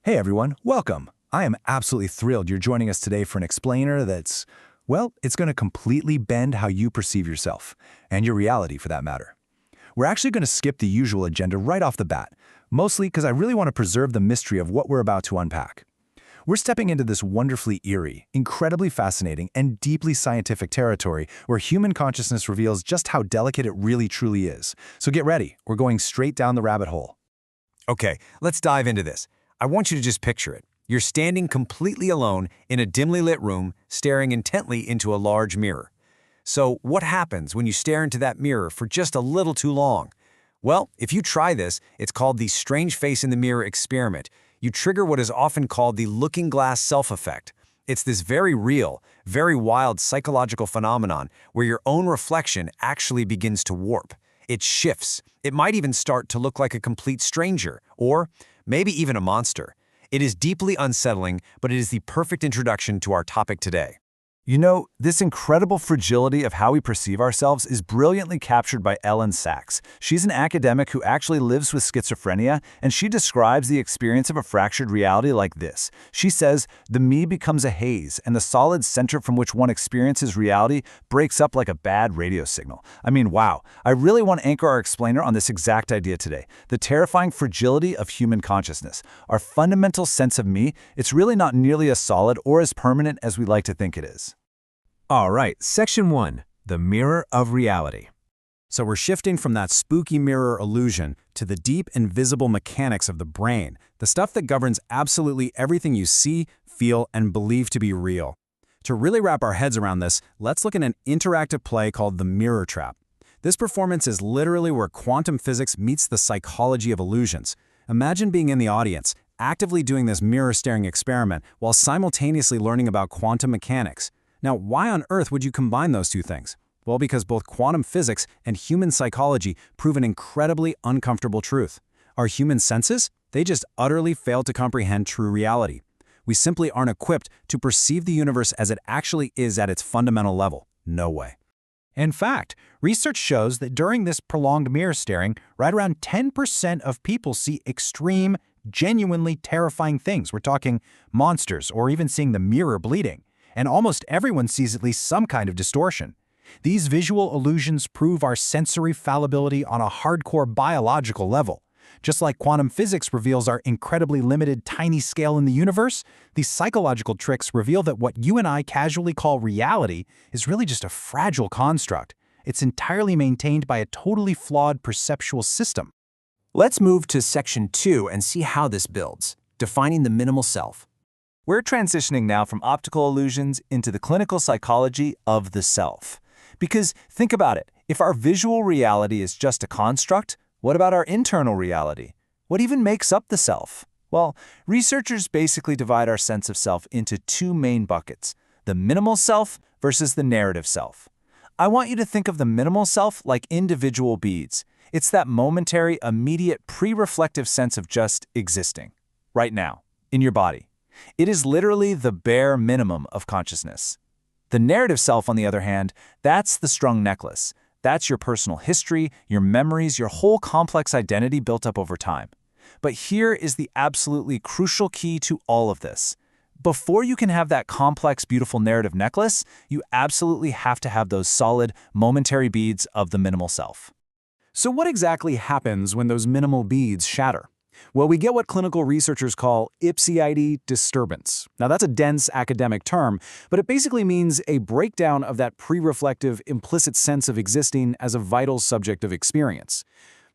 Hey everyone, welcome. I am absolutely thrilled you're joining us today for an explainer that's, well, it's going to completely bend how you perceive yourself, and your reality for that matter. We're actually going to skip the usual agenda right off the bat, mostly because I really want to preserve the mystery of what we're about to unpack. We're stepping into this wonderfully eerie, incredibly fascinating, and deeply scientific territory where human consciousness reveals just how delicate it really truly is. So get ready, we're going straight down the rabbit hole. Okay, let's dive into this. I want you to just picture it. You're standing completely alone in a dimly lit room, staring intently into a large mirror. So what happens when you stare into that mirror for just a little too long? Well, if you try this, it's called the strange face in the mirror experiment. You trigger what is often called the looking glass self-effect. It's this very real, very wild psychological phenomenon where your own reflection actually begins to warp. It shifts. It might even start to look like a complete stranger, or maybe even a monster. It is deeply unsettling, but it is the perfect introduction to our topic today. You know, this incredible fragility of how we perceive ourselves is brilliantly captured by Ellen Sachs. She's an academic who actually lives with schizophrenia, and she describes the experience of a fractured reality like this. She says, the me becomes a haze, and the solid center from which one experiences reality breaks up like a bad radio signal. I mean, wow. I really want to anchor our explainer on this exact idea today. The terrifying fragility of human consciousness. Our fundamental sense of me, it's really not nearly as solid or as permanent as we like to think it is. All right, Section 1, the mirror of reality. So we're shifting from that spooky mirror illusion to the deep invisible mechanics of the brain, the stuff that governs absolutely everything you see, feel, and believe to be real. To really wrap our heads around this, let's look at an interactive play called The Mirror Trap. This performance is literally where quantum physics meets the psychology of illusions. Imagine being in the audience, actively doing this mirror-staring experiment while simultaneously learning about quantum mechanics. Now, why on earth would you combine those two things? Well, because both quantum physics and human psychology prove an incredibly uncomfortable truth. Our human senses, they just utterly fail to comprehend true reality. We simply aren't equipped to perceive the universe as it actually is at its fundamental level. No way. In fact, research shows that during this prolonged mirror staring, right around 10% of people see extreme, genuinely terrifying things. We're talking monsters or even seeing the mirror bleeding. And almost everyone sees at least some kind of distortion. These visual illusions prove our sensory fallibility on a hardcore biological level. Just like quantum physics reveals our incredibly limited tiny scale in the universe, these psychological tricks reveal that what you and I casually call reality is really just a fragile construct. It's entirely maintained by a totally flawed perceptual system. Let's move to Section 2 and see how this builds, defining the minimal self. We're transitioning now from optical illusions into the clinical psychology of the self. Because think about it, if our visual reality is just a construct, what about our internal reality? What even makes up the self? Well, researchers basically divide our sense of self into two main buckets, the minimal self versus the narrative self. I want you to think of the minimal self like individual beads. It's that momentary, immediate, pre-reflective sense of just existing, right now, in your body. It is literally the bare minimum of consciousness. The narrative self, on the other hand, that's the strung necklace. That's your personal history, your memories, your whole complex identity built up over time. But here is the absolutely crucial key to all of this. Before you can have that complex, beautiful narrative necklace, you absolutely have to have those solid, momentary beads of the minimal self. So what exactly happens when those minimal beads shatter? Well, we get what clinical researchers call ipsiide disturbance. Now, that's a dense academic term, but it basically means a breakdown of that pre-reflective, implicit sense of existing as a vital subject of experience.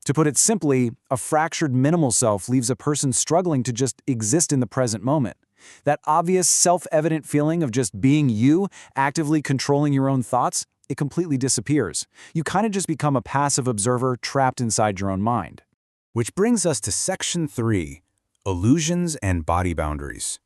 To put it simply, a fractured minimal self leaves a person struggling to just exist in the present moment. That obvious, self-evident feeling of just being you, actively controlling your own thoughts, it completely disappears. You kind of just become a passive observer trapped inside your own mind. Which brings us to Section 3, Illusions and Body Boundaries.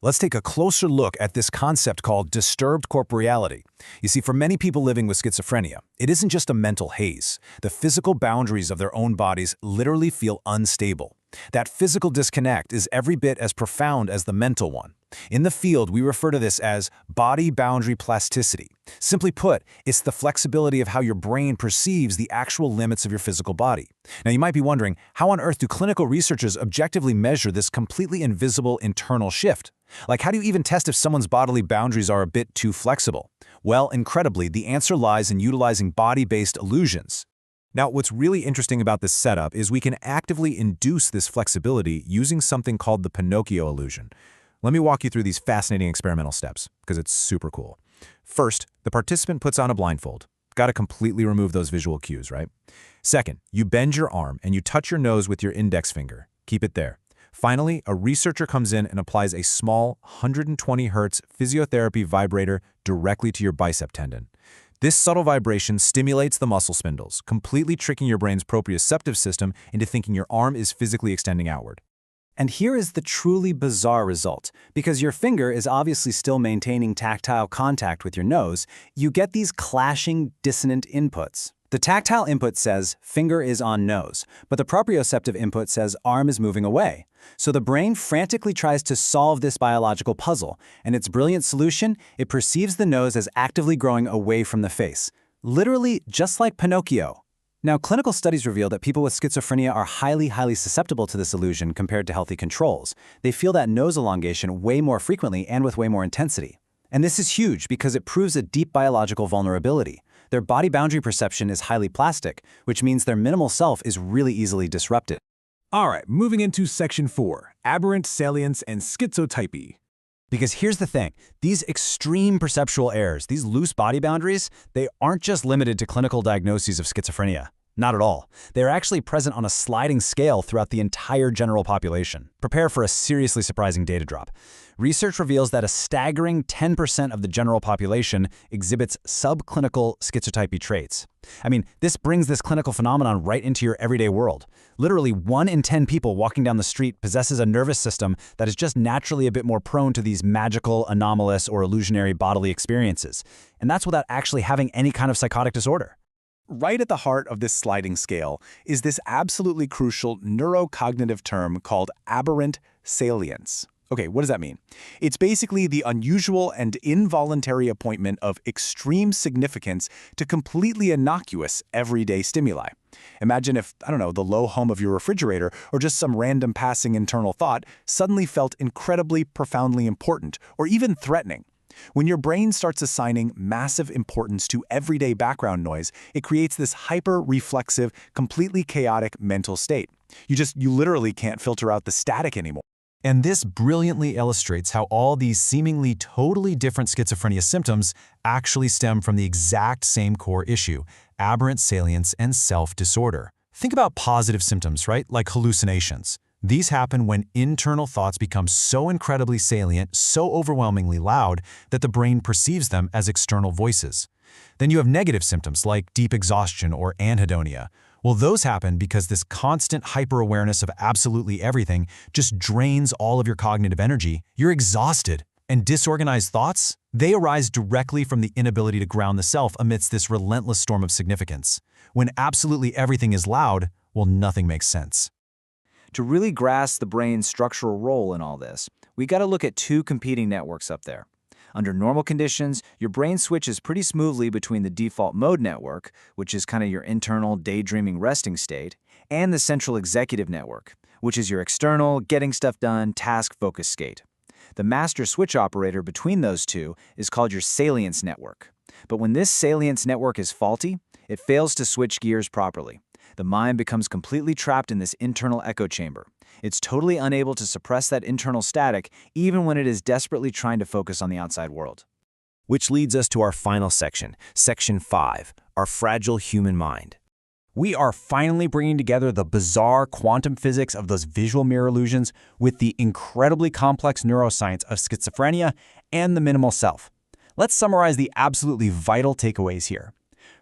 Let's take a closer look at this concept called disturbed corporeality. You see, for many people living with schizophrenia, it isn't just a mental haze. The physical boundaries of their own bodies literally feel unstable. That physical disconnect is every bit as profound as the mental one. In the field, we refer to this as body boundary plasticity. Simply put, it's the flexibility of how your brain perceives the actual limits of your physical body. Now, you might be wondering, how on earth do clinical researchers objectively measure this completely invisible internal shift? Like, how do you even test if someone's bodily boundaries are a bit too flexible? Well, incredibly, the answer lies in utilizing body-based illusions. Now, what's really interesting about this setup is we can actively induce this flexibility using something called the Pinocchio illusion. Let me walk you through these fascinating experimental steps, because it's super cool. First, the participant puts on a blindfold. Got to completely remove those visual cues, right? Second, you bend your arm and you touch your nose with your index finger. Keep it there. Finally, a researcher comes in and applies a small 120 Hertz physiotherapy vibrator directly to your bicep tendon. This subtle vibration stimulates the muscle spindles, completely tricking your brain's proprioceptive system into thinking your arm is physically extending outward. And here is the truly bizarre result. Because your finger is obviously still maintaining tactile contact with your nose, you get these clashing, dissonant inputs. The tactile input says finger is on nose, but the proprioceptive input says arm is moving away. So the brain frantically tries to solve this biological puzzle, and its brilliant solution, it perceives the nose as actively growing away from the face. Literally just like Pinocchio. Now, clinical studies reveal that people with schizophrenia are highly susceptible to this illusion compared to healthy controls. They feel that nose elongation way more frequently and with way more intensity. And this is huge because it proves a deep biological vulnerability. Their body boundary perception is highly plastic, which means their minimal self is really easily disrupted. All right, moving into Section 4, Aberrant Salience and Schizotypy. Because here's the thing, these extreme perceptual errors, these loose body boundaries, they aren't just limited to clinical diagnoses of schizophrenia. Not at all. They are actually present on a sliding scale throughout the entire general population. Prepare for a seriously surprising data drop. Research reveals that a staggering 10% of the general population exhibits subclinical schizotypy traits. I mean, this brings this clinical phenomenon right into your everyday world. Literally 1 in 10 people walking down the street possesses a nervous system that is just naturally a bit more prone to these magical, anomalous, or illusionary bodily experiences. And that's without actually having any kind of psychotic disorder. Right at the heart of this sliding scale is this absolutely crucial neurocognitive term called aberrant salience. Okay, what does that mean? It's basically the unusual and involuntary appointment of extreme significance to completely innocuous everyday stimuli. Imagine if, I don't know, the low hum of your refrigerator or just some random passing internal thought suddenly felt incredibly profoundly important or even threatening. When your brain starts assigning massive importance to everyday background noise, it creates this hyper-reflexive, completely chaotic mental state. You literally can't filter out the static anymore. And this brilliantly illustrates how all these seemingly totally different schizophrenia symptoms actually stem from the exact same core issue, aberrant salience and self-disorder. Think about positive symptoms, right? Like hallucinations. These happen when internal thoughts become so incredibly salient, so overwhelmingly loud, that the brain perceives them as external voices. Then you have negative symptoms like deep exhaustion or anhedonia. Well, those happen because this constant hyper-awareness of absolutely everything just drains all of your cognitive energy. You're exhausted. And disorganized thoughts? They arise directly from the inability to ground the self amidst this relentless storm of significance. When absolutely everything is loud, well, nothing makes sense. To really grasp the brain's structural role in all this, we got to look at 2 competing networks up there. Under normal conditions, your brain switches pretty smoothly between the default mode network, which is kind of your internal daydreaming resting state, and the central executive network, which is your external, getting stuff done, task-focused state. The master switch operator between those two is called your salience network. But when this salience network is faulty, it fails to switch gears properly. The mind becomes completely trapped in this internal echo chamber. It's totally unable to suppress that internal static, even when it is desperately trying to focus on the outside world. Which leads us to our final section, Section 5, our fragile human mind. We are finally bringing together the bizarre quantum physics of those visual mirror illusions with the incredibly complex neuroscience of schizophrenia and the minimal self. Let's summarize the absolutely vital takeaways here.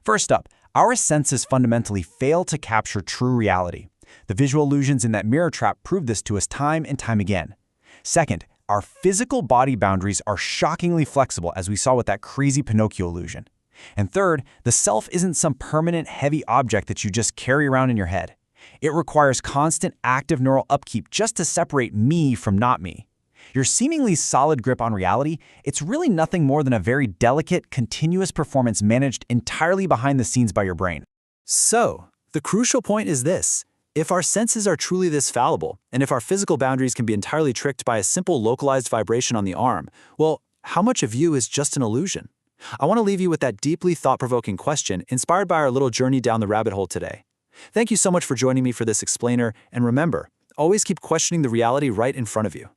First up, our senses fundamentally fail to capture true reality. The visual illusions in that mirror trap prove this to us time and time again. Second, our physical body boundaries are shockingly flexible, as we saw with that crazy Pinocchio illusion. And third, the self isn't some permanent heavy object that you just carry around in your head. It requires constant active neural upkeep just to separate me from not me. Your seemingly solid grip on reality, it's really nothing more than a very delicate, continuous performance managed entirely behind the scenes by your brain. So, the crucial point is this. If our senses are truly this fallible, and if our physical boundaries can be entirely tricked by a simple localized vibration on the arm, well, how much of you is just an illusion? I want to leave you with that deeply thought-provoking question inspired by our little journey down the rabbit hole today. Thank you so much for joining me for this explainer, and remember, always keep questioning the reality right in front of you.